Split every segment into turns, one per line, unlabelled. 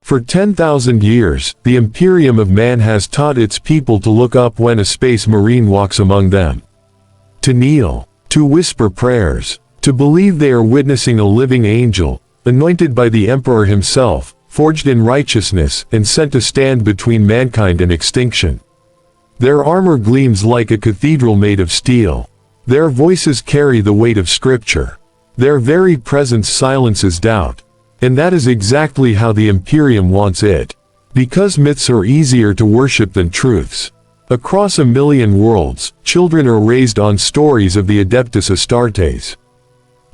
For 10,000 years, the Imperium of man has taught its people to look up when a space marine walks among them. To kneel, to whisper prayers, to believe they are witnessing a living angel, anointed by the Emperor himself, forged in righteousness and sent to stand between mankind and extinction. Their armor gleams like a cathedral made of steel. Their voices carry the weight of Scripture. Their very presence silences doubt. And that is exactly how the Imperium wants it. Because myths are easier to worship than truths. Across a million worlds, children are raised on stories of the Adeptus Astartes.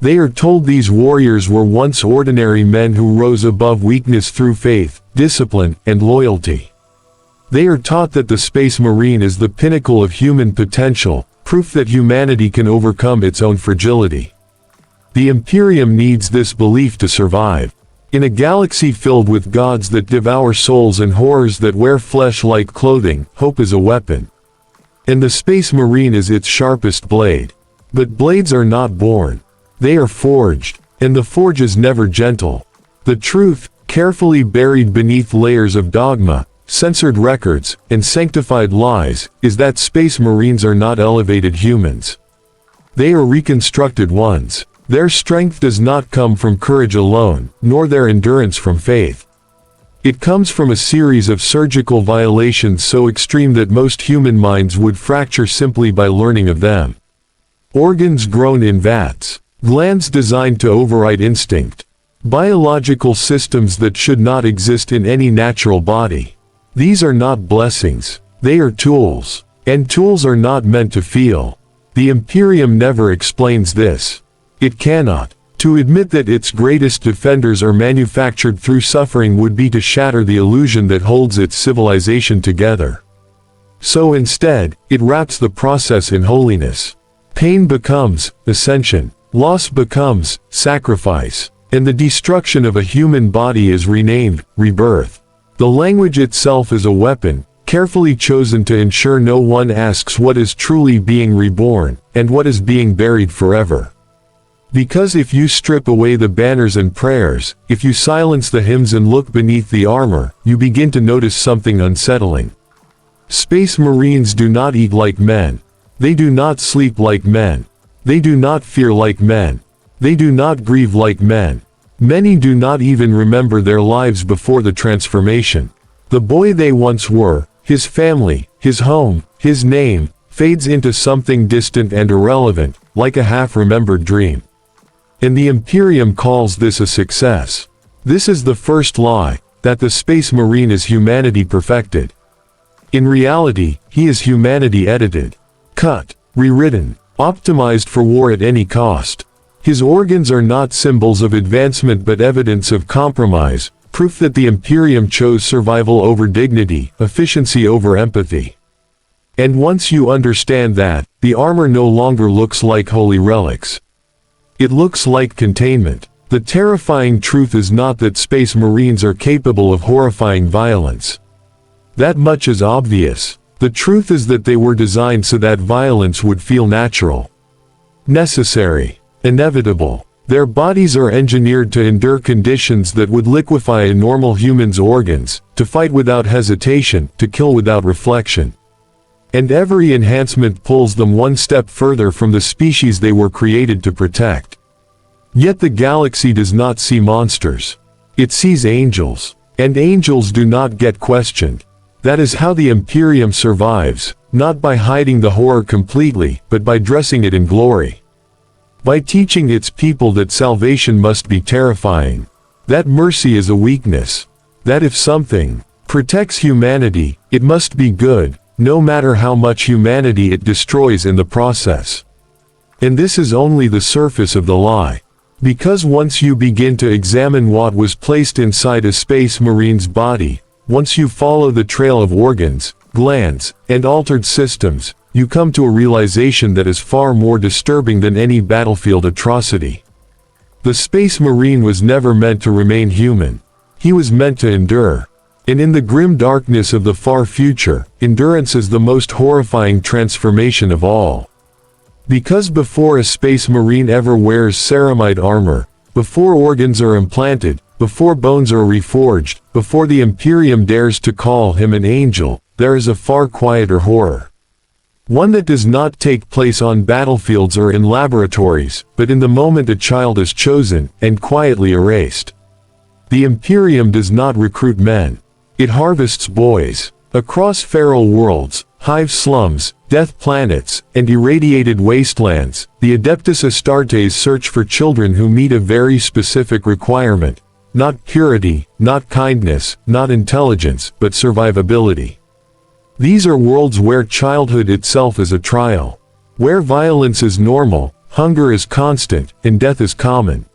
They are told these warriors were once ordinary men who rose above weakness through faith, discipline, and loyalty. They are taught that the Space Marine is the pinnacle of human potential, proof that humanity can overcome its own fragility. The Imperium needs this belief to survive. In a galaxy filled with gods that devour souls and horrors that wear flesh like clothing, hope is a weapon. And the Space Marine is its sharpest blade. But blades are not born. They are forged, and the forge is never gentle. The truth, carefully buried beneath layers of dogma, censored records, and sanctified lies, is that Space Marines are not elevated humans. They are reconstructed ones. Their strength does not come from courage alone, nor their endurance from faith. It comes from a series of surgical violations so extreme that most human minds would fracture simply by learning of them. Organs grown in vats, glands designed to override instinct, biological systems that should not exist in any natural body. These are not blessings, they are tools, and tools are not meant to feel. The Imperium never explains this. It cannot. To admit that its greatest defenders are manufactured through suffering would be to shatter the illusion that holds its civilization together. So instead, it wraps the process in holiness. Pain becomes ascension, loss becomes sacrifice, and the destruction of a human body is renamed rebirth. The language itself is a weapon, carefully chosen to ensure no one asks what is truly being reborn, and what is being buried forever. Because if you strip away the banners and prayers, if you silence the hymns and look beneath the armor, you begin to notice something unsettling. Space Marines do not eat like men. They do not sleep like men. They do not fear like men. They do not grieve like men. Many do not even remember their lives before the transformation. The boy they once were, his family, his home, his name, fades into something distant and irrelevant, like a half-remembered dream. And the Imperium calls this a success. This is the first lie, that the Space Marine is humanity perfected. In reality, he is humanity edited, cut, rewritten, optimized for war at any cost. His organs are not symbols of advancement but evidence of compromise, proof that the Imperium chose survival over dignity, efficiency over empathy. And once you understand that, the armor no longer looks like holy relics. It looks like containment. The terrifying truth is not that Space Marines are capable of horrifying violence. That much is obvious. The truth is that they were designed so that violence would feel natural, necessary, inevitable. Their bodies are engineered to endure conditions that would liquefy a normal human's organs, to fight without hesitation, to kill without reflection. And every enhancement pulls them one step further from the species they were created to protect. Yet the galaxy does not see monsters. It sees angels. And angels do not get questioned. That is how the Imperium survives, not by hiding the horror completely, but by dressing it in glory. By teaching its people that salvation must be terrifying. That mercy is a weakness. That if something protects humanity, it must be good, no matter how much humanity it destroys in the process. And this is only the surface of the lie. Because once you begin to examine what was placed inside a Space Marine's body, once you follow the trail of organs, glands, and altered systems, you come to a realization that is far more disturbing than any battlefield atrocity. The Space Marine was never meant to remain human. He was meant to endure. And in the grim darkness of the far future, endurance is the most horrifying transformation of all. Because before a Space Marine ever wears ceramide armor, before organs are implanted, before bones are reforged, before the Imperium dares to call him an angel, there is a far quieter horror. One that does not take place on battlefields or in laboratories, but in the moment a child is chosen, and quietly erased. The Imperium does not recruit men. It harvests boys. Across feral worlds, hive slums, death planets, and irradiated wastelands, the Adeptus Astartes search for children who meet a very specific requirement. Not purity, not kindness, not intelligence, but survivability. These are worlds where childhood itself is a trial. Where violence is normal, hunger is constant, and death is common.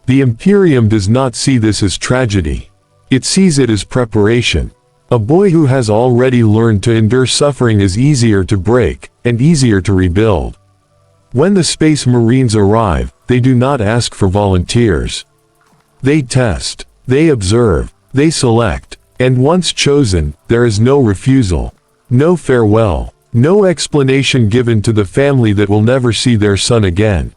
The Imperium does not see this as tragedy. It sees it as preparation. A boy who has already learned to endure suffering is easier to break, and easier to rebuild. When the Space Marines arrive, they do not ask for volunteers. They test, they observe, they select, and once chosen, there is no refusal, no farewell, no explanation given to the family that will never see their son again.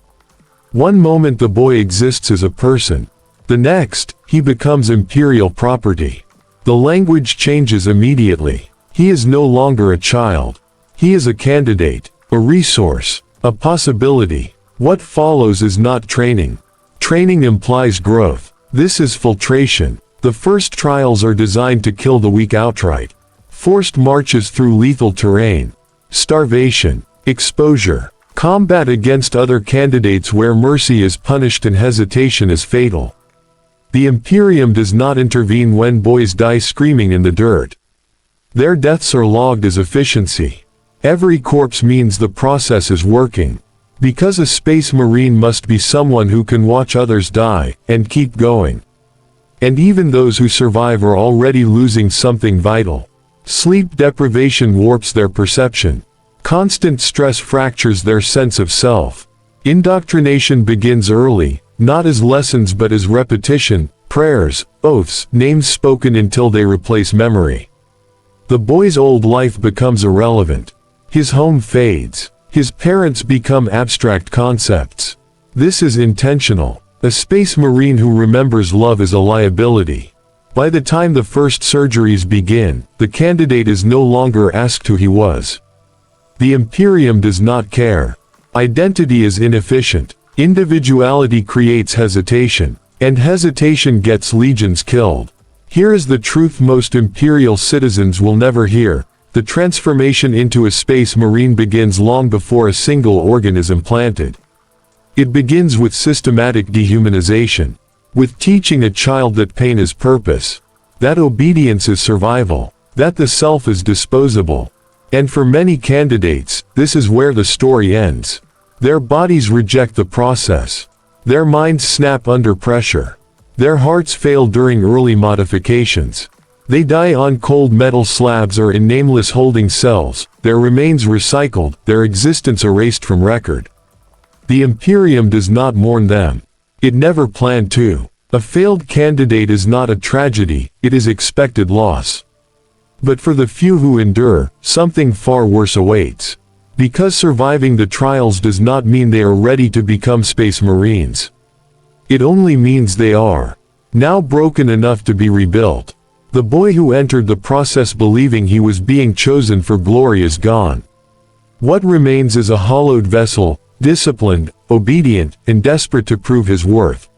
One moment the boy exists as a person. The next, he becomes Imperial property. The language changes immediately. He is no longer a child. He is a candidate, a resource, a possibility. What follows is not training. Training implies growth. This is filtration. The first trials are designed to kill the weak outright. Forced marches through lethal terrain. Starvation. Exposure. Combat against other candidates where mercy is punished and hesitation is fatal. The Imperium does not intervene when boys die screaming in the dirt. Their deaths are logged as efficiency. Every corpse means the process is working. Because a Space Marine must be someone who can watch others die, and keep going. And even those who survive are already losing something vital. Sleep deprivation warps their perception. Constant stress fractures their sense of self. Indoctrination begins early, not as lessons but as repetition, prayers, oaths, names spoken until they replace memory. The boy's old life becomes irrelevant. His home fades. His parents become abstract concepts. This is intentional. A Space Marine who remembers love is a liability. By the time the first surgeries begin, the candidate is no longer asked who he was. The Imperium does not care. Identity is inefficient. Individuality creates hesitation, and hesitation gets legions killed. Here is the truth most Imperial citizens will never hear. The transformation into a Space Marine begins long before a single organ is implanted. It begins with systematic dehumanization, with teaching a child that pain is purpose, that obedience is survival, that the self is disposable. And for many candidates, this is where the story ends. Their bodies reject the process. Their minds snap under pressure. Their hearts fail during early modifications. They die on cold metal slabs or in nameless holding cells, their remains recycled, their existence erased from record. The Imperium does not mourn them. It never planned to. A failed candidate is not a tragedy, it is expected loss. But for the few who endure, something far worse awaits. Because surviving the trials does not mean they are ready to become Space Marines. It only means they are now broken enough to be rebuilt. The boy who entered the process believing he was being chosen for glory is gone. What remains is a hollowed vessel, disciplined, obedient, and desperate to prove his worth.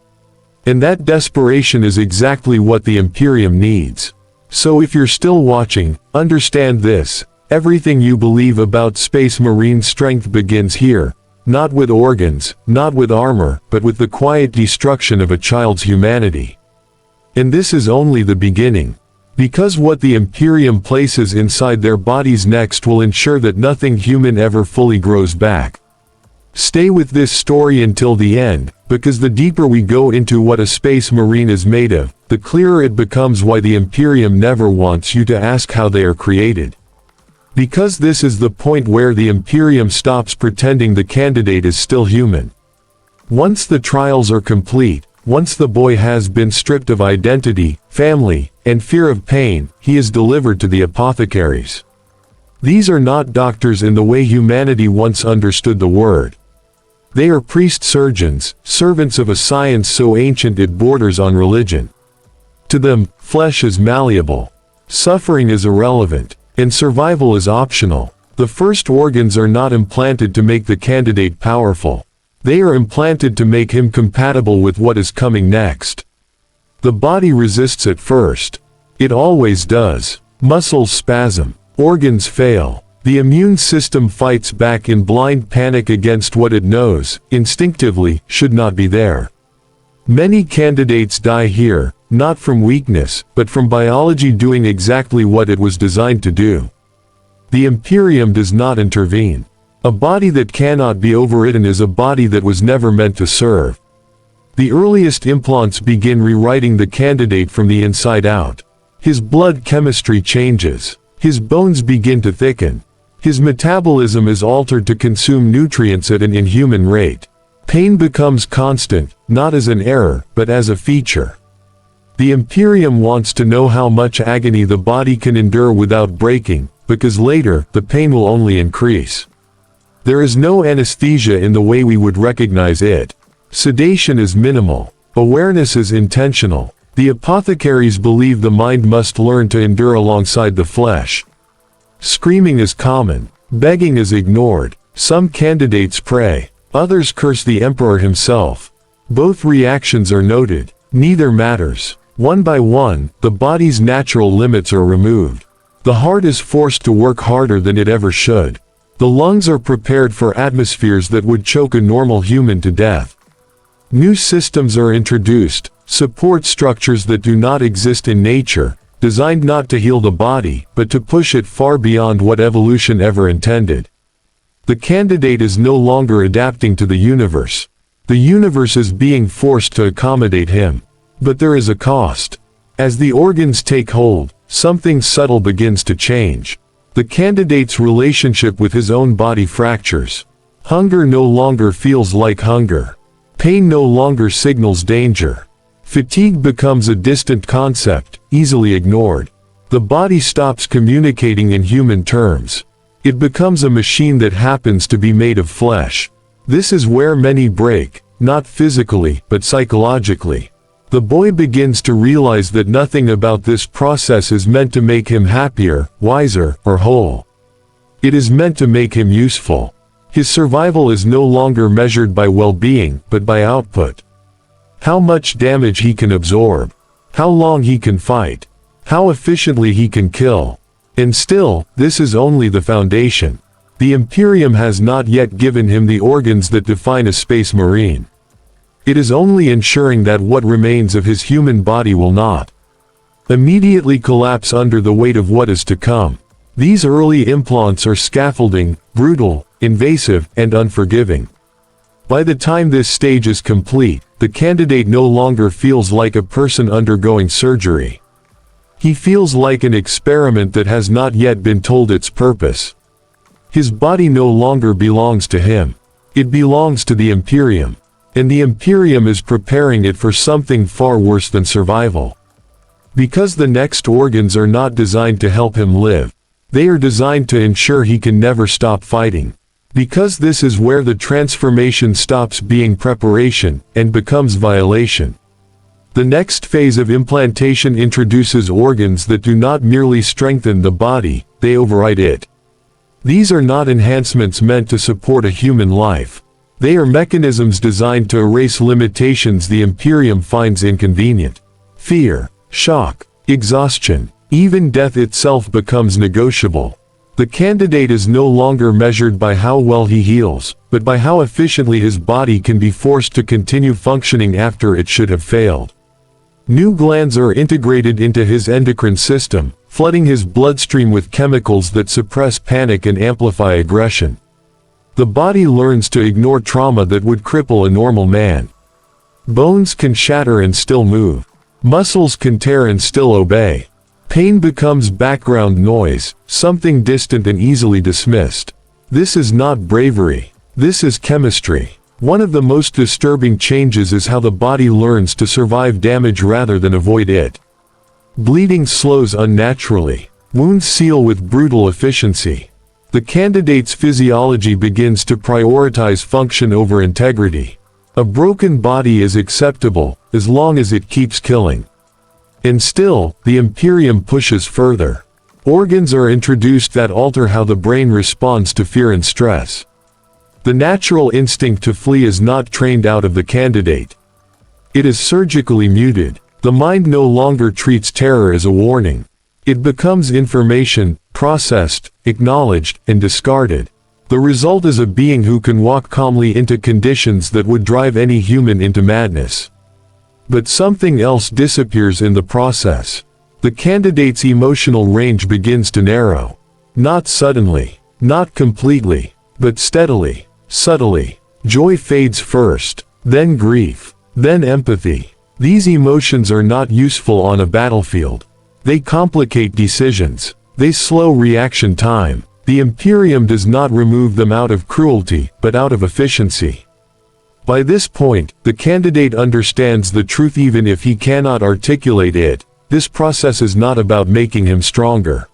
And that desperation is exactly what the Imperium needs. So if you're still watching, understand this. Everything you believe about Space Marine strength begins here, not with organs, not with armor, but with the quiet destruction of a child's humanity. And this is only the beginning. Because what the Imperium places inside their bodies next will ensure that nothing human ever fully grows back. Stay with this story until the end, because the deeper we go into what a Space Marine is made of, the clearer it becomes why the Imperium never wants you to ask how they are created. Because this is the point where the Imperium stops pretending the candidate is still human. Once the trials are complete, once the boy has been stripped of identity, family, and fear of pain, he is delivered to the apothecaries. These are not doctors in the way humanity once understood the word. They are priest-surgeons, servants of a science so ancient it borders on religion. To them, flesh is malleable. Suffering is irrelevant, and survival is optional. The first organs are not implanted to make the candidate powerful. They are implanted to make him compatible with what is coming next. The body resists at first. It always does. Muscles spasm. Organs fail. The immune system fights back in blind panic against what it knows, instinctively, should not be there. Many candidates die here, not from weakness, but from biology doing exactly what it was designed to do. The Imperium does not intervene. A body that cannot be overridden is a body that was never meant to serve. The earliest implants begin rewriting the candidate from the inside out. His blood chemistry changes. His bones begin to thicken. His metabolism is altered to consume nutrients at an inhuman rate. Pain becomes constant, not as an error, but as a feature. The Imperium wants to know how much agony the body can endure without breaking, because later, the pain will only increase. There is no anesthesia in the way we would recognize it. Sedation is minimal. Awareness is intentional. The apothecaries believe the mind must learn to endure alongside the flesh. Screaming is common. Begging is ignored. Some candidates pray. Others curse the emperor himself. Both reactions are noted. Neither matters. One by one, the body's natural limits are removed. The heart is forced to work harder than it ever should. The lungs are prepared for atmospheres that would choke a normal human to death. New systems are introduced, support structures that do not exist in nature, designed not to heal the body, but to push it far beyond what evolution ever intended. The candidate is no longer adapting to the universe. The universe is being forced to accommodate him. But there is a cost. As the organs take hold, something subtle begins to change. The candidate's relationship with his own body fractures. Hunger no longer feels like hunger. Pain no longer signals danger. Fatigue becomes a distant concept, easily ignored. The body stops communicating in human terms. It becomes a machine that happens to be made of flesh. This is where many break, not physically, but psychologically. The boy begins to realize that nothing about this process is meant to make him happier, wiser, or whole. It is meant to make him useful. His survival is no longer measured by well-being, but by output. How much damage he can absorb. How long he can fight. How efficiently he can kill. And still, this is only the foundation. The Imperium has not yet given him the organs that define a space marine. It is only ensuring that what remains of his human body will not immediately collapse under the weight of what is to come. These early implants are scaffolding, brutal, invasive, and unforgiving. By the time this stage is complete, the candidate no longer feels like a person undergoing surgery. He feels like an experiment that has not yet been told its purpose. His body no longer belongs to him. It belongs to the Imperium. And the Imperium is preparing it for something far worse than survival. Because the next organs are not designed to help him live. They are designed to ensure he can never stop fighting. Because this is where the transformation stops being preparation and becomes violation. The next phase of implantation introduces organs that do not merely strengthen the body, they override it. These are not enhancements meant to support a human life. They are mechanisms designed to erase limitations the Imperium finds inconvenient. Fear, shock, exhaustion, even death itself becomes negotiable. The candidate is no longer measured by how well he heals, but by how efficiently his body can be forced to continue functioning after it should have failed. New glands are integrated into his endocrine system, flooding his bloodstream with chemicals that suppress panic and amplify aggression. The body learns to ignore trauma that would cripple a normal man. Bones can shatter and still move. Muscles can tear and still obey. Pain becomes background noise, something distant and easily dismissed. This is not bravery. This is chemistry. One of the most disturbing changes is how the body learns to survive damage rather than avoid it. Bleeding slows unnaturally. Wounds seal with brutal efficiency. The candidate's physiology begins to prioritize function over integrity. A broken body is acceptable, as long as it keeps killing. And still, the Imperium pushes further. Organs are introduced that alter how the brain responds to fear and stress. The natural instinct to flee is not trained out of the candidate. It is surgically muted. The mind no longer treats terror as a warning. It becomes information, processed, acknowledged, and discarded. The result is a being who can walk calmly into conditions that would drive any human into madness. But something else disappears in the process. The candidate's emotional range begins to narrow. Not suddenly, not completely, but steadily, subtly. Joy fades first, then grief, then empathy. These emotions are not useful on a battlefield. They complicate decisions. They slow reaction time. The Imperium does not remove them out of cruelty, but out of efficiency. By this point, the candidate understands the truth even if he cannot articulate it. This process is not about making him stronger.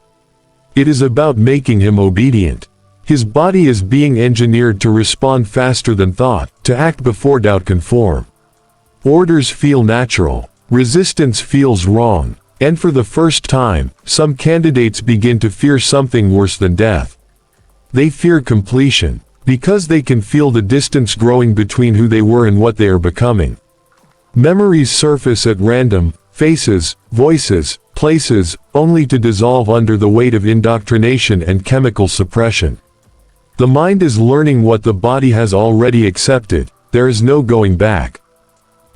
It is about making him obedient. His body is being engineered to respond faster than thought, to act before doubt can form. Orders feel natural. Resistance feels wrong. And for the first time, some candidates begin to fear something worse than death. They fear completion, because they can feel the distance growing between who they were and what they are becoming. Memories surface at random, faces, voices, places, only to dissolve under the weight of indoctrination and chemical suppression. The mind is learning what the body has already accepted. There is no going back.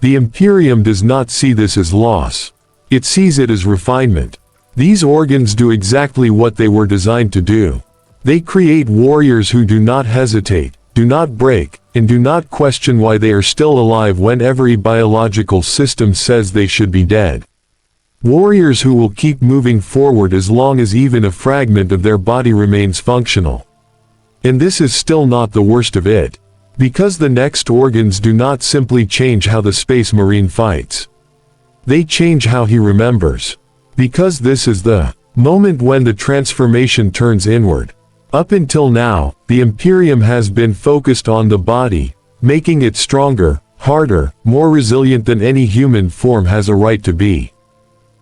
The Imperium does not see this as loss. It sees it as refinement. These organs do exactly what they were designed to do. They create warriors who do not hesitate, do not break, and do not question why they are still alive when every biological system says they should be dead. Warriors who will keep moving forward as long as even a fragment of their body remains functional. And this is still not the worst of it. Because the next organs do not simply change how the Space Marine fights. They change how he remembers. Because this is the moment when the transformation turns inward. Up until now, the Imperium has been focused on the body, making it stronger, harder, more resilient than any human form has a right to be.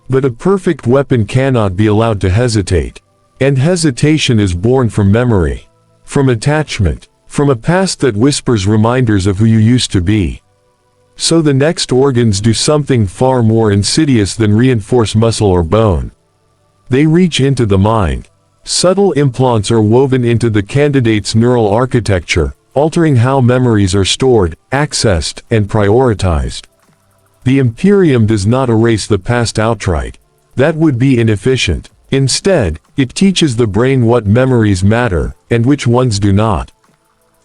But a perfect weapon cannot be allowed to hesitate. And hesitation is born from memory. From attachment. From a past that whispers reminders of who you used to be. So the next organs do something far more insidious than reinforce muscle or bone. They reach into the mind. Subtle implants are woven into the candidate's neural architecture, altering how memories are stored, accessed, and prioritized. The Imperium does not erase the past outright. That would be inefficient. Instead, it teaches the brain what memories matter, and which ones do not.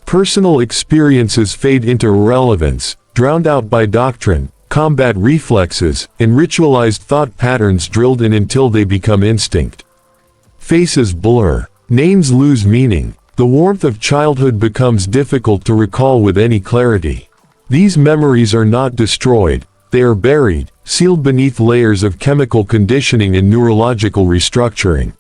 Personal experiences fade into irrelevance, drowned out by doctrine, combat reflexes, and ritualized thought patterns drilled in until they become instinct. Faces blur. Names lose meaning. The warmth of childhood becomes difficult to recall with any clarity. These memories are not destroyed. They are buried, sealed beneath layers of chemical conditioning and neurological restructuring.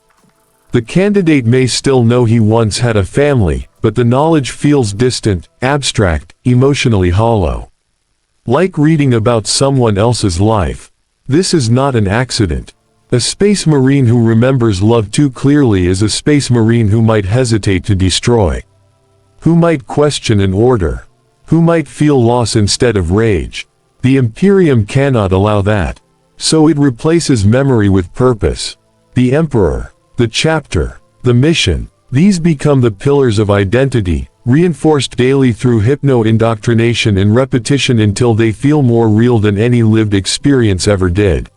The candidate may still know he once had a family, but the knowledge feels distant, abstract, emotionally hollow. Like reading about someone else's life. This is not an accident. A space marine who remembers love too clearly is a space marine who might hesitate to destroy. Who might question an order. Who might feel loss instead of rage. The Imperium cannot allow that. So it replaces memory with purpose. The Emperor. The chapter. The mission. These become the pillars of identity, reinforced daily through hypno-indoctrination and repetition until they feel more real than any lived experience ever did.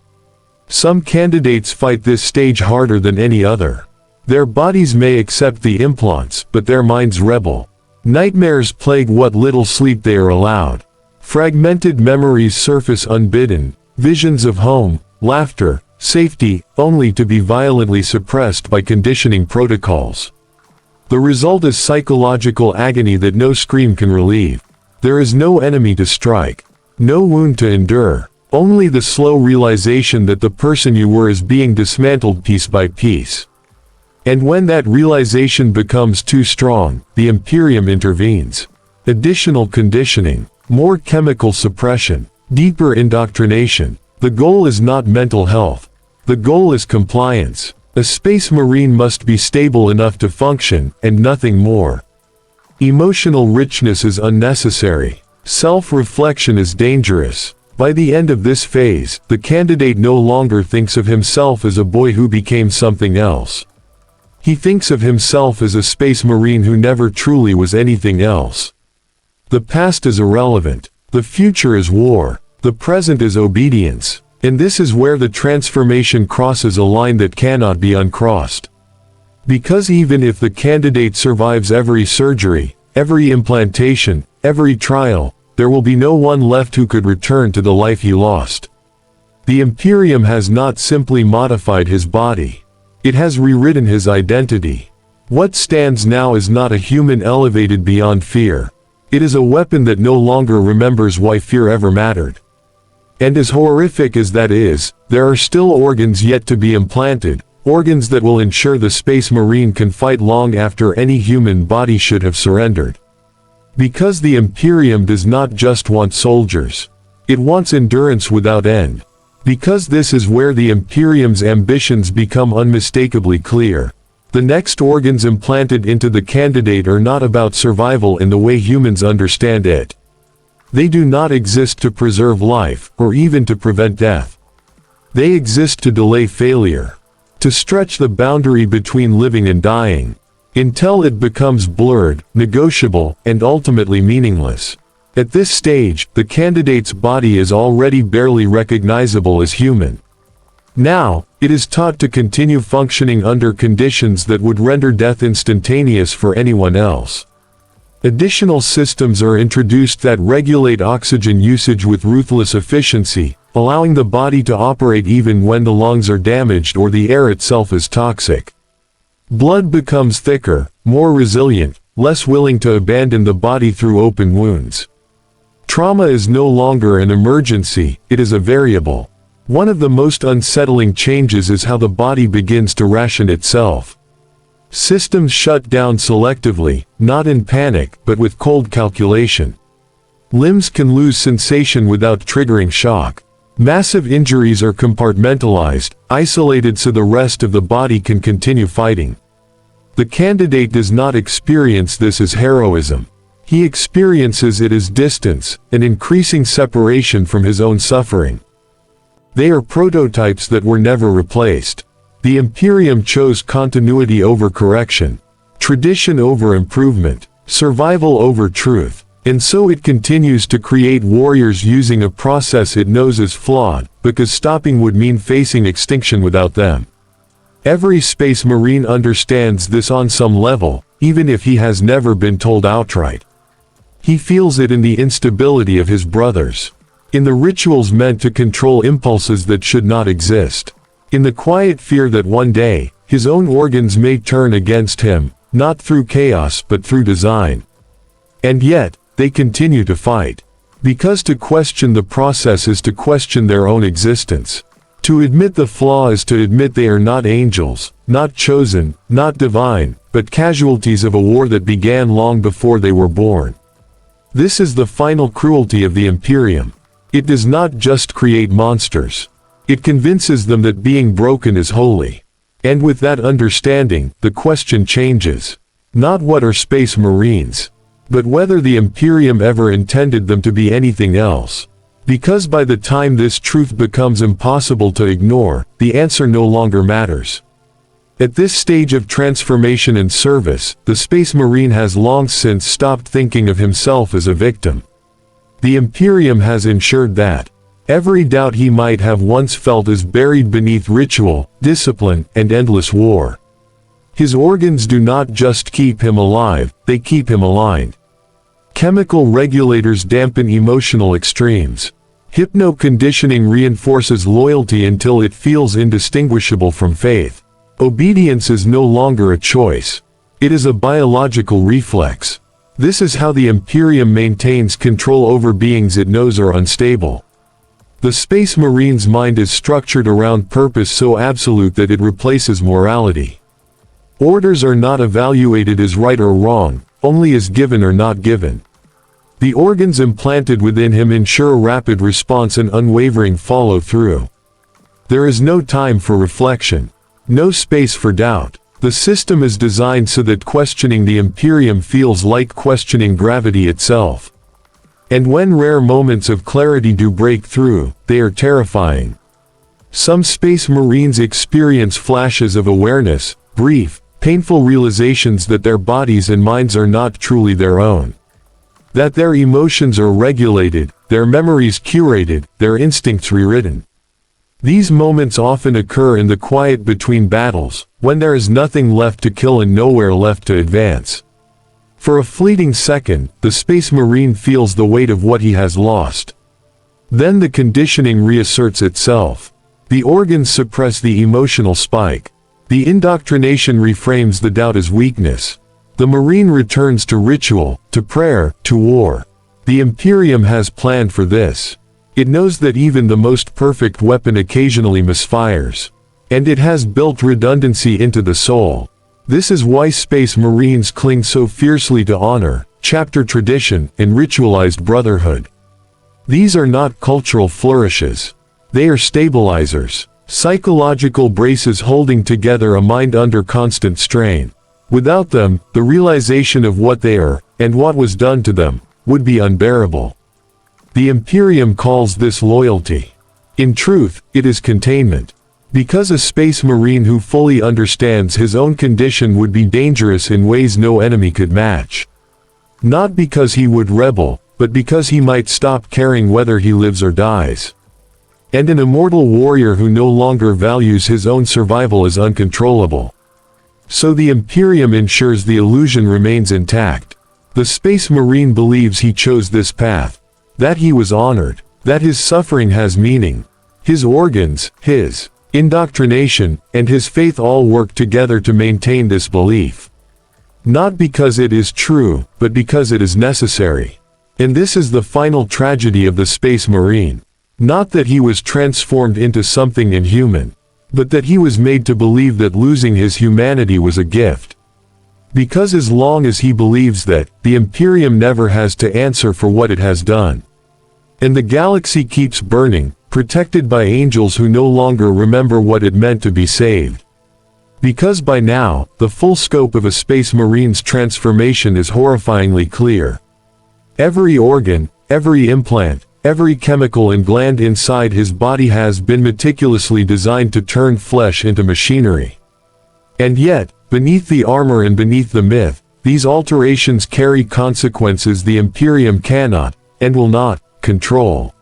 Some candidates fight this stage harder than any other. Their bodies may accept the implants, but their minds rebel. Nightmares plague what little sleep they are allowed. Fragmented memories surface unbidden, visions of home, laughter, safety, only to be violently suppressed by conditioning protocols. The result is psychological agony that no scream can relieve. There is no enemy to strike, no wound to endure, only the slow realization that the person you were is being dismantled piece by piece. And when that realization becomes too strong, the Imperium intervenes. Additional conditioning, more chemical suppression, deeper indoctrination. The goal is not mental health. The goal is compliance. A space marine must be stable enough to function, and nothing more. Emotional richness is unnecessary. Self-reflection is dangerous. By the end of this phase, the candidate no longer thinks of himself as a boy who became something else. He thinks of himself as a space marine who never truly was anything else. The past is irrelevant. The future is war. The present is obedience. And this is where the transformation crosses a line that cannot be uncrossed. Because even if the candidate survives every surgery, every implantation, every trial, there will be no one left who could return to the life he lost. The Imperium has not simply modified his body. It has rewritten his identity. What stands now is not a human elevated beyond fear. It is a weapon that no longer remembers why fear ever mattered. And as horrific as that is, there are still organs yet to be implanted, organs that will ensure the Space Marine can fight long after any human body should have surrendered. Because the Imperium does not just want soldiers. It wants endurance without end. Because this is where the Imperium's ambitions become unmistakably clear. The next organs implanted into the candidate are not about survival in the way humans understand it. They do not exist to preserve life, or even to prevent death. They exist to delay failure. To stretch the boundary between living and dying. Until it becomes blurred, negotiable, and ultimately meaningless. At this stage, the candidate's body is already barely recognizable as human. Now, it is taught to continue functioning under conditions that would render death instantaneous for anyone else. Additional systems are introduced that regulate oxygen usage with ruthless efficiency, allowing the body to operate even when the lungs are damaged or the air itself is toxic. Blood becomes thicker, more resilient, less willing to abandon the body through open wounds. Trauma is no longer an emergency, it is a variable. One of the most unsettling changes is how the body begins to ration itself. Systems shut down selectively, not in panic, but with cold calculation. Limbs can lose sensation without triggering shock. Massive injuries are compartmentalized, isolated so the rest of the body can continue fighting. The candidate does not experience this as heroism. He experiences it as distance, an increasing separation from his own suffering. They are prototypes that were never replaced. The Imperium chose continuity over correction, tradition over improvement, survival over truth, and so it continues to create warriors using a process it knows is flawed, because stopping would mean facing extinction without them. Every Space Marine understands this on some level, even if he has never been told outright. He feels it in the instability of his brothers, in the rituals meant to control impulses that should not exist. In the quiet fear that one day, his own organs may turn against him, not through chaos but through design. And yet, they continue to fight. Because to question the process is to question their own existence. To admit the flaw is to admit they are not angels, not chosen, not divine, but casualties of a war that began long before they were born. This is the final cruelty of the Imperium. It does not just create monsters. It convinces them that being broken is holy. And with that understanding, the question changes. Not what are Space Marines, but whether the Imperium ever intended them to be anything else. Because by the time this truth becomes impossible to ignore, the answer no longer matters. At this stage of transformation and service, the Space Marine has long since stopped thinking of himself as a victim. The Imperium has ensured that every doubt he might have once felt is buried beneath ritual, discipline, and endless war. His organs do not just keep him alive, they keep him aligned. Chemical regulators dampen emotional extremes. Hypno-conditioning reinforces loyalty until it feels indistinguishable from faith. Obedience is no longer a choice. It is a biological reflex. This is how the Imperium maintains control over beings it knows are unstable. The Space Marine's mind is structured around purpose so absolute that it replaces morality. Orders are not evaluated as right or wrong, only as given or not given. The organs implanted within him ensure rapid response and unwavering follow-through. There is no time for reflection, no space for doubt. The system is designed so that questioning the Imperium feels like questioning gravity itself. And when rare moments of clarity do break through, they are terrifying. Some Space Marines experience flashes of awareness, brief, painful realizations that their bodies and minds are not truly their own. That their emotions are regulated, their memories curated, their instincts rewritten. These moments often occur in the quiet between battles, when there is nothing left to kill and nowhere left to advance. For a fleeting second, the Space Marine feels the weight of what he has lost. Then the conditioning reasserts itself. The organs suppress the emotional spike. The indoctrination reframes the doubt as weakness. The Marine returns to ritual, to prayer, to war. The Imperium has planned for this. It knows that even the most perfect weapon occasionally misfires. And it has built redundancy into the soul. This is why Space Marines cling so fiercely to honor, chapter tradition, and ritualized brotherhood. These are not cultural flourishes. They are stabilizers, psychological braces holding together a mind under constant strain. Without them, the realization of what they are, and what was done to them, would be unbearable. The Imperium calls this loyalty. In truth, it is containment. Because a Space Marine who fully understands his own condition would be dangerous in ways no enemy could match. Not because he would rebel, but because he might stop caring whether he lives or dies. And an immortal warrior who no longer values his own survival is uncontrollable. So the Imperium ensures the illusion remains intact. The Space Marine believes he chose this path, that he was honored, that his suffering has meaning. His organs, his indoctrination, and his faith all work together to maintain this belief. Not because it is true, but because it is necessary. And this is the final tragedy of the Space Marine. Not that he was transformed into something inhuman, but that he was made to believe that losing his humanity was a gift. Because as long as he believes that, the Imperium never has to answer for what it has done. And the galaxy keeps burning, protected by angels who no longer remember what it meant to be saved. Because by now, the full scope of a Space Marine's transformation is horrifyingly clear. Every organ, every implant, every chemical and gland inside his body has been meticulously designed to turn flesh into machinery. And yet, beneath the armor and beneath the myth, these alterations carry consequences the Imperium cannot, and will not, control.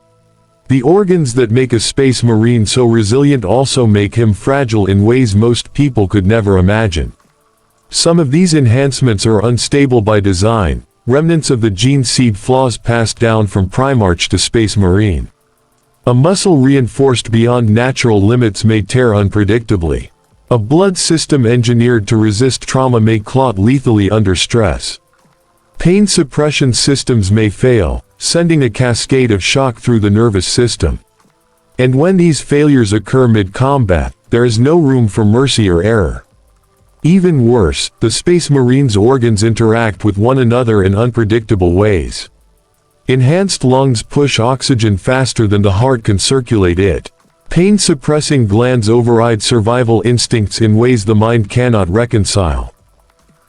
The organs that make a Space Marine so resilient also make him fragile in ways most people could never imagine. Some of these enhancements are unstable by design, remnants of the gene seed flaws passed down from Primarch to Space Marine. A muscle reinforced beyond natural limits may tear unpredictably. A blood system engineered to resist trauma may clot lethally under stress. Pain suppression systems may fail, sending a cascade of shock through the nervous system. And when these failures occur mid-combat, there is no room for mercy or error. Even worse, the Space Marine's organs interact with one another in unpredictable ways. Enhanced lungs push oxygen faster than the heart can circulate it. Pain-suppressing glands override survival instincts in ways the mind cannot reconcile.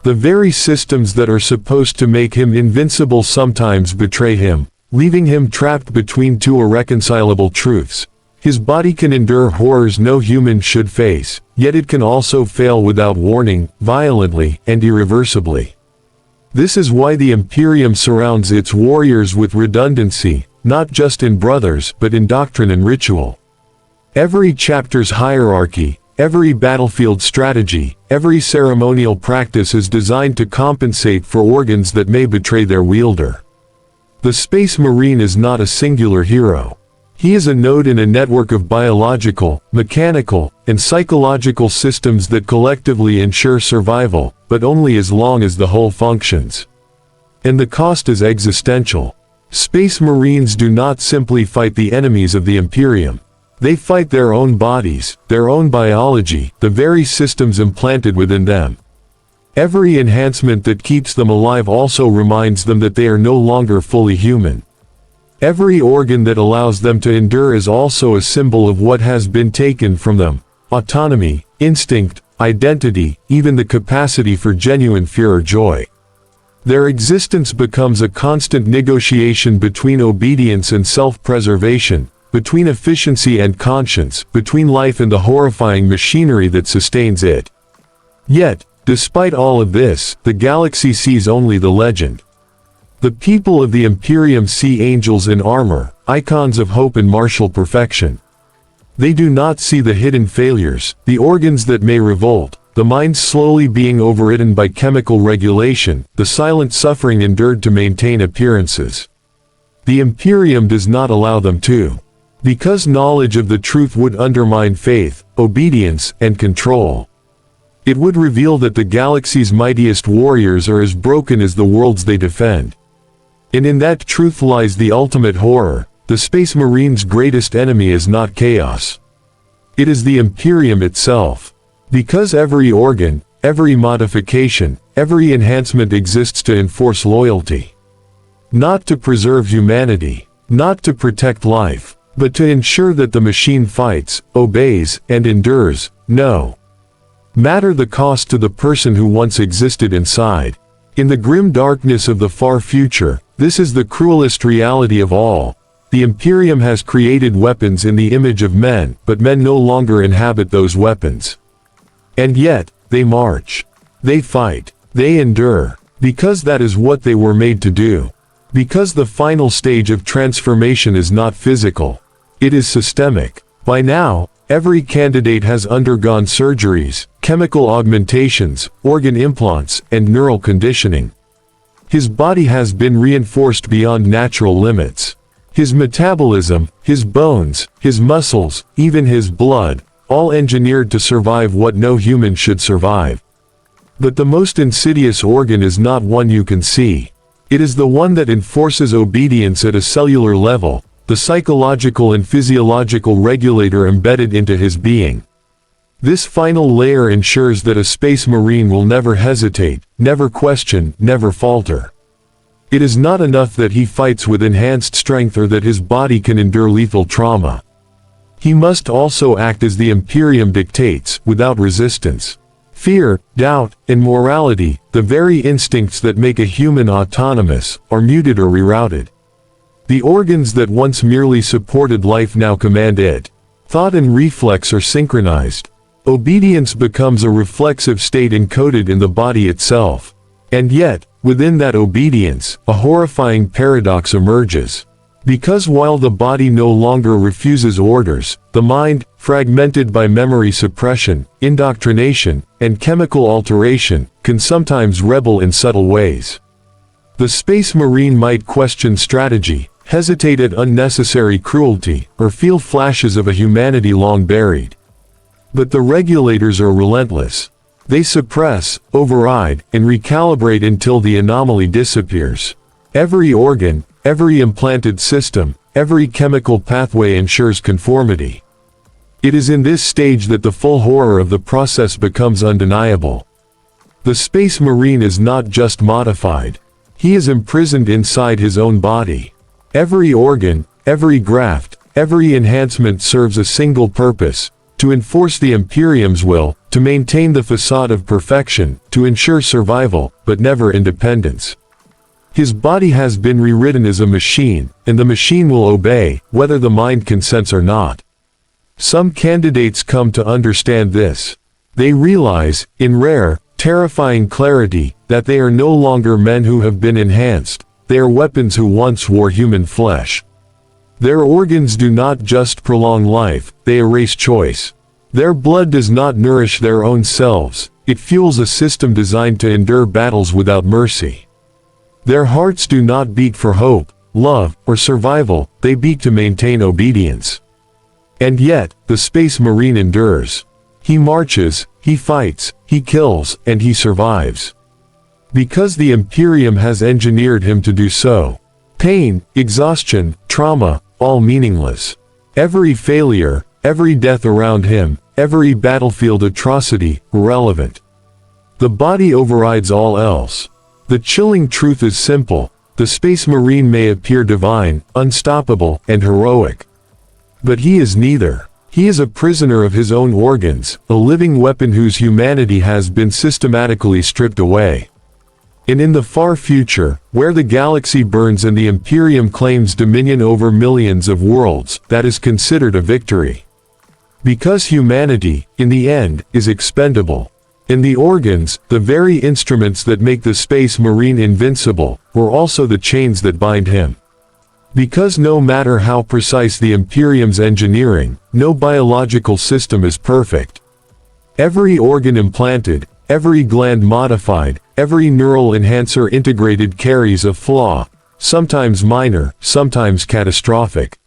The very systems that are supposed to make him invincible sometimes betray him, leaving him trapped between two irreconcilable truths. His body can endure horrors no human should face, yet it can also fail without warning, violently, and irreversibly. This is why the Imperium surrounds its warriors with redundancy, not just in brothers, but in doctrine and ritual. Every chapter's hierarchy, every battlefield strategy, every ceremonial practice is designed to compensate for organs that may betray their wielder. The Space Marine is not a singular hero. He is a node in a network of biological, mechanical, and psychological systems that collectively ensure survival, but only as long as the whole functions. And the cost is existential. Space Marines do not simply fight the enemies of the Imperium. They fight their own bodies, their own biology, the very systems implanted within them. Every enhancement that keeps them alive also reminds them that they are no longer fully human. Every organ that allows them to endure is also a symbol of what has been taken from them: autonomy, instinct, identity, even the capacity for genuine fear or joy. Their existence becomes a constant negotiation between obedience and self-preservation, between efficiency and conscience, between life and the horrifying machinery that sustains it. Yet, despite all of this, the galaxy sees only the legend. The people of the Imperium see angels in armor, icons of hope and martial perfection. They do not see the hidden failures, the organs that may revolt, the mind slowly being overridden by chemical regulation, the silent suffering endured to maintain appearances. The Imperium does not allow them to. Because knowledge of the truth would undermine faith, obedience, and control. It would reveal that the galaxy's mightiest warriors are as broken as the worlds they defend. And in that truth lies the ultimate horror. The Space Marine's greatest enemy is not chaos. It is the Imperium itself. Because every organ, every modification, every enhancement exists to enforce loyalty. Not to preserve humanity, not to protect life, but to ensure that the machine fights, obeys, and endures, no matter the cost to the person who once existed inside. In the grim darkness of the far future, this is the cruelest reality of all. The Imperium has created weapons in the image of men, but men no longer inhabit those weapons. And yet, they march. They fight. They endure. Because that is what they were made to do. Because the final stage of transformation is not physical. It is systemic. By now, every candidate has undergone surgeries, chemical augmentations, organ implants, and neural conditioning. His body has been reinforced beyond natural limits. His metabolism, his bones, his muscles, even his blood, all engineered to survive what no human should survive. But the most insidious organ is not one you can see. It is the one that enforces obedience at a cellular level, the psychological and physiological regulator embedded into his being. This final layer ensures that a Space Marine will never hesitate, never question, never falter. It is not enough that he fights with enhanced strength or that his body can endure lethal trauma. He must also act as the Imperium dictates, without resistance. Fear, doubt, and morality, the very instincts that make a human autonomous, are muted or rerouted. The organs that once merely supported life now command it. Thought and reflex are synchronized. Obedience becomes a reflexive state encoded in the body itself. And yet, within that obedience, a horrifying paradox emerges. Because while the body no longer refuses orders, the mind, fragmented by memory suppression, indoctrination, and chemical alteration, can sometimes rebel in subtle ways. The Space Marine might question strategy, hesitate at unnecessary cruelty, or feel flashes of a humanity long buried. But the regulators are relentless. They suppress, override, and recalibrate until the anomaly disappears. Every organ, every implanted system, every chemical pathway ensures conformity. It is in this stage that the full horror of the process becomes undeniable. The Space Marine is not just modified. He is imprisoned inside his own body. Every organ, every graft, every enhancement serves a single purpose: to enforce the Imperium's will, to maintain the facade of perfection, to ensure survival, but never independence. His body has been rewritten as a machine, and the machine will obey, whether the mind consents or not. Some candidates come to understand this. They realize, in rare, terrifying clarity, that they are no longer men who have been enhanced. They are weapons who once wore human flesh. Their organs do not just prolong life, they erase choice. Their blood does not nourish their own selves, it fuels a system designed to endure battles without mercy. Their hearts do not beat for hope, love, or survival, they beat to maintain obedience. And yet, the Space Marine endures. He marches, he fights, he kills, and he survives. Because the Imperium has engineered him to do so. Pain, exhaustion, trauma, all meaningless. Every failure, every death around him, every battlefield atrocity, irrelevant. The body overrides all else. The chilling truth is simple: the Space Marine may appear divine, unstoppable, and heroic. But he is neither. He is a prisoner of his own organs, a living weapon whose humanity has been systematically stripped away. And in the far future, where the galaxy burns and the Imperium claims dominion over millions of worlds, that is considered a victory. Because humanity, in the end, is expendable. And the organs, the very instruments that make the Space Marine invincible, were also the chains that bind him. Because no matter how precise the Imperium's engineering, no biological system is perfect. Every organ implanted, every gland modified, every neural enhancer integrated carries a flaw, sometimes minor, sometimes catastrophic.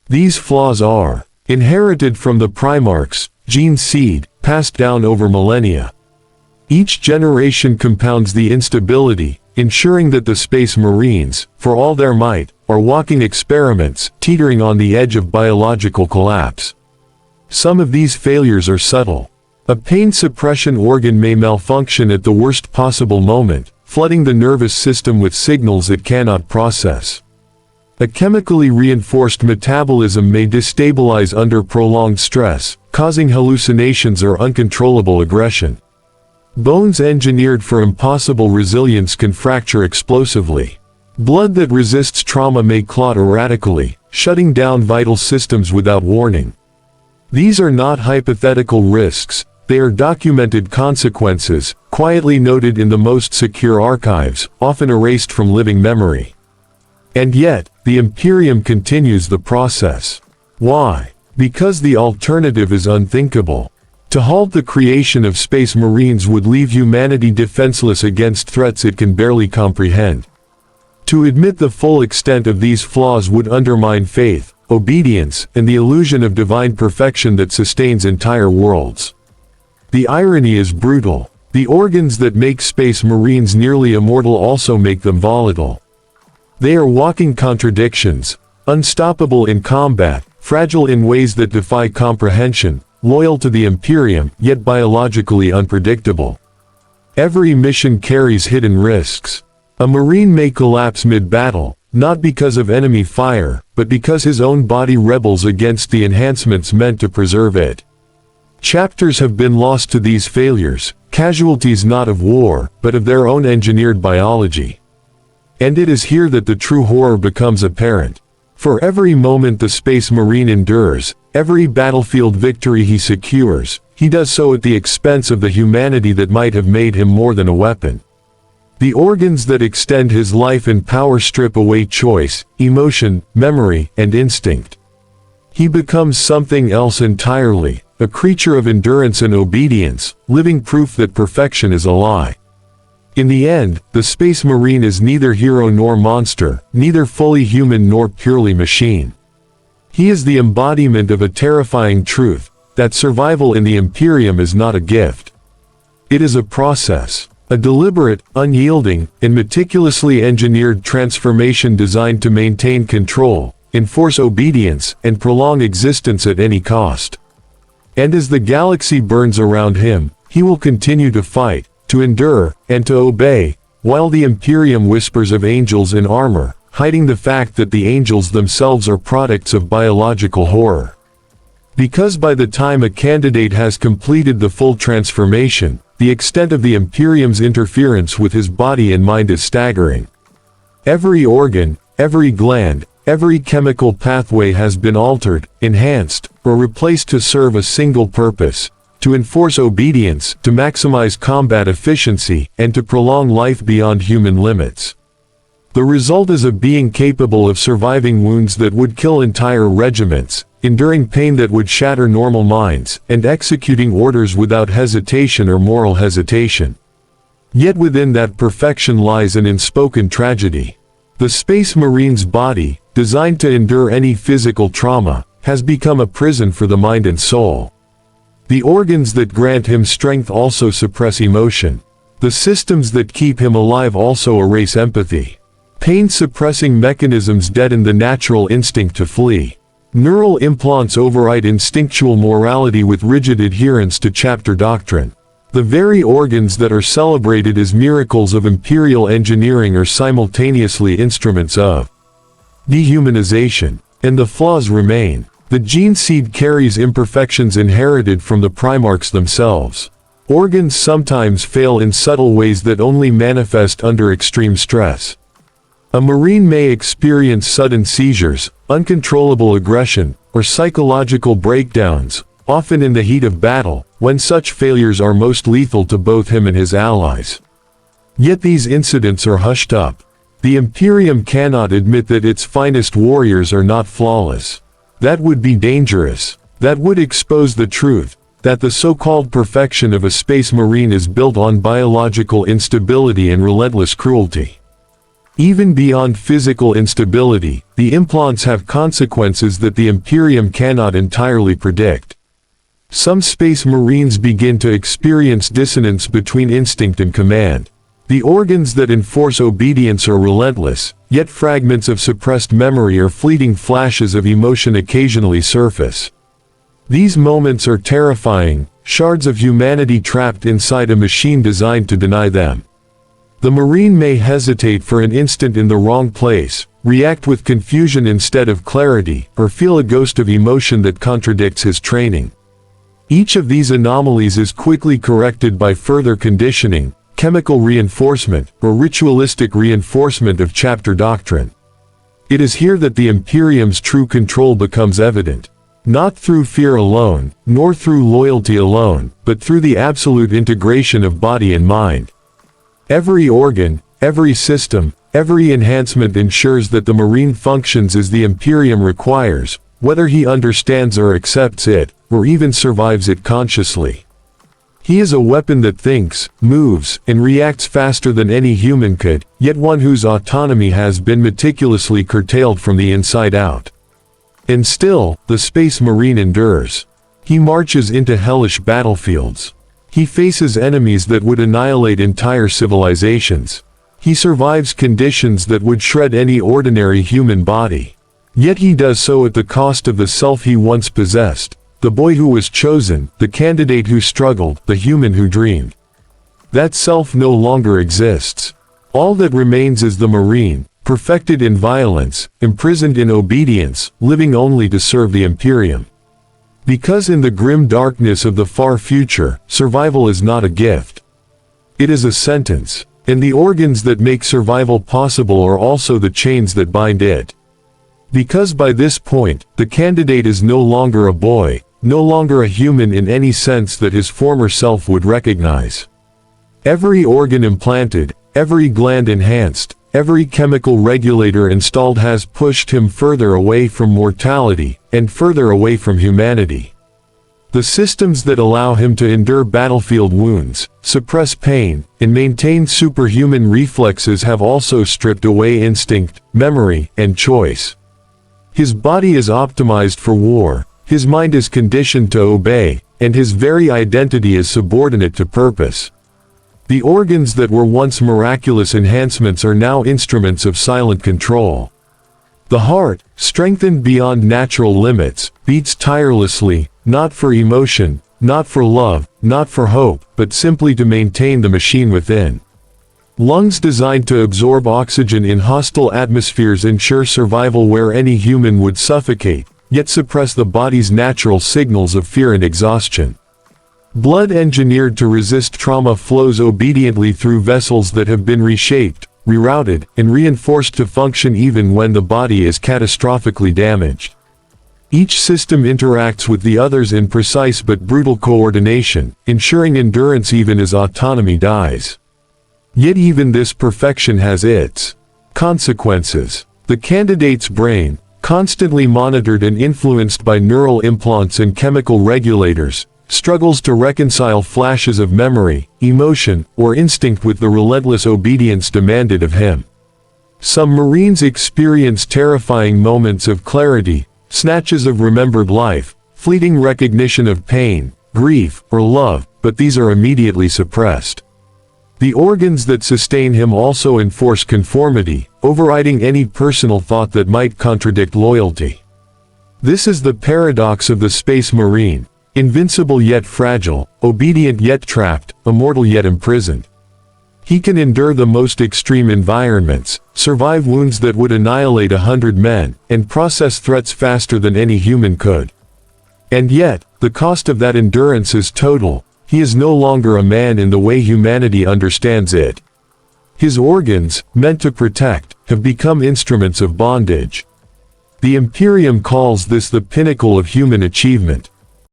These flaws are inherited from the Primarchs, gene seed, passed down over millennia. Each generation compounds the instability, ensuring that the Space Marines, for all their might, are walking experiments, teetering on the edge of biological collapse. Some of these failures are subtle. A pain suppression organ may malfunction at the worst possible moment, flooding the nervous system with signals it cannot process. A chemically reinforced metabolism may destabilize under prolonged stress, causing hallucinations or uncontrollable aggression. Bones engineered for impossible resilience can fracture explosively. Blood that resists trauma may clot erratically, shutting down vital systems without warning. These are not hypothetical risks, they are documented consequences, quietly noted in the most secure archives, often erased from living memory. And yet, the Imperium continues the process. Why? Because the alternative is unthinkable. To halt the creation of Space Marines would leave humanity defenseless against threats it can barely comprehend. To admit the full extent of these flaws would undermine faith, obedience, and the illusion of divine perfection that sustains entire worlds. The irony is brutal. The organs that make Space Marines nearly immortal also make them volatile. They are walking contradictions, unstoppable in combat, fragile in ways that defy comprehension, loyal to the Imperium, yet biologically unpredictable. Every mission carries hidden risks. A Marine may collapse mid-battle, not because of enemy fire, but because his own body rebels against the enhancements meant to preserve it. Chapters have been lost to these failures, casualties not of war, but of their own engineered biology. And it is here that the true horror becomes apparent. For every moment the Space Marine endures, every battlefield victory he secures, he does so at the expense of the humanity that might have made him more than a weapon. The organs that extend his life and power strip away choice, emotion, memory, and instinct. He becomes something else entirely, a creature of endurance and obedience, living proof that perfection is a lie. In the end, the Space Marine is neither hero nor monster, neither fully human nor purely machine. He is the embodiment of a terrifying truth, that survival in the Imperium is not a gift. It is a process, a deliberate, unyielding, and meticulously engineered transformation designed to maintain control, enforce obedience, and prolong existence at any cost. And as the galaxy burns around him, he will continue to fight, to endure, and to obey, while the Imperium whispers of angels in armor, hiding the fact that the angels themselves are products of biological horror. Because by the time a candidate has completed the full transformation, the extent of the Imperium's interference with his body and mind is staggering. Every organ, every gland, every chemical pathway has been altered, enhanced, or replaced to serve a single purpose: to enforce obedience, to maximize combat efficiency, and to prolong life beyond human limits. The result is a being capable of surviving wounds that would kill entire regiments, enduring pain that would shatter normal minds, and executing orders without hesitation or moral hesitation. Yet within that perfection lies an unspoken tragedy. The Space Marine's body, designed to endure any physical trauma, has become a prison for the mind and soul. The organs that grant him strength also suppress emotion. The systems that keep him alive also erase empathy. Pain-suppressing mechanisms deaden the natural instinct to flee. Neural implants override instinctual morality with rigid adherence to chapter doctrine. The very organs that are celebrated as miracles of imperial engineering are simultaneously instruments of dehumanization. And the flaws remain. The gene seed carries imperfections inherited from the primarchs themselves. Organs sometimes fail in subtle ways that only manifest under extreme stress. A Marine may experience sudden seizures, uncontrollable aggression, or psychological breakdowns, often in the heat of battle, when such failures are most lethal to both him and his allies. Yet these incidents are hushed up. The Imperium cannot admit that its finest warriors are not flawless. That would be dangerous. That would expose the truth, that the so-called perfection of a space marine is built on biological instability and relentless cruelty. Even beyond physical instability, the implants have consequences that the Imperium cannot entirely predict. Some space marines begin to experience dissonance between instinct and command. The organs that enforce obedience are relentless, yet fragments of suppressed memory or fleeting flashes of emotion occasionally surface. These moments are terrifying, shards of humanity trapped inside a machine designed to deny them. The Marine may hesitate for an instant in the wrong place, react with confusion instead of clarity, or feel a ghost of emotion that contradicts his training. Each of these anomalies is quickly corrected by further conditioning, chemical reinforcement, or ritualistic reinforcement of chapter doctrine. It is here that the Imperium's true control becomes evident. Not through fear alone, nor through loyalty alone, but through the absolute integration of body and mind. Every organ, every system, every enhancement ensures that the Marine functions as the Imperium requires, whether he understands or accepts it, or even survives it consciously. He is a weapon that thinks, moves, and reacts faster than any human could, yet one whose autonomy has been meticulously curtailed from the inside out. And still, the Space Marine endures. He marches into hellish battlefields. He faces enemies that would annihilate entire civilizations. He survives conditions that would shred any ordinary human body. Yet he does so at the cost of the self he once possessed, the boy who was chosen, the candidate who struggled, the human who dreamed. That self no longer exists. All that remains is the Marine, perfected in violence, imprisoned in obedience, living only to serve the Imperium. Because in the grim darkness of the far future, survival is not a gift. It is a sentence, and the organs that make survival possible are also the chains that bind it. Because by this point, the candidate is no longer a boy, no longer a human in any sense that his former self would recognize. Every organ implanted, every gland enhanced, every chemical regulator installed has pushed him further away from mortality, and further away from humanity. The systems that allow him to endure battlefield wounds, suppress pain, and maintain superhuman reflexes have also stripped away instinct, memory, and choice. His body is optimized for war, his mind is conditioned to obey, and his very identity is subordinate to purpose. The organs that were once miraculous enhancements are now instruments of silent control. The heart, strengthened beyond natural limits, beats tirelessly, not for emotion, not for love, not for hope, but simply to maintain the machine within. Lungs designed to absorb oxygen in hostile atmospheres ensure survival where any human would suffocate, yet suppress the body's natural signals of fear and exhaustion. Blood engineered to resist trauma flows obediently through vessels that have been reshaped, rerouted, and reinforced to function even when the body is catastrophically damaged. Each system interacts with the others in precise but brutal coordination, ensuring endurance even as autonomy dies. Yet even this perfection has its consequences. The candidate's brain, constantly monitored and influenced by neural implants and chemical regulators, struggles to reconcile flashes of memory, emotion, or instinct with the relentless obedience demanded of him. Some Marines experience terrifying moments of clarity, snatches of remembered life, fleeting recognition of pain, grief, or love, but these are immediately suppressed. The organs that sustain him also enforce conformity, overriding any personal thought that might contradict loyalty. This is the paradox of the Space Marine. Invincible yet fragile, obedient yet trapped, immortal yet imprisoned. He can endure the most extreme environments, survive wounds that would annihilate 100 men, and process threats faster than any human could. And yet, the cost of that endurance is total. He is no longer a man in the way humanity understands it. His organs, meant to protect, have become instruments of bondage. The Imperium calls this the pinnacle of human achievement.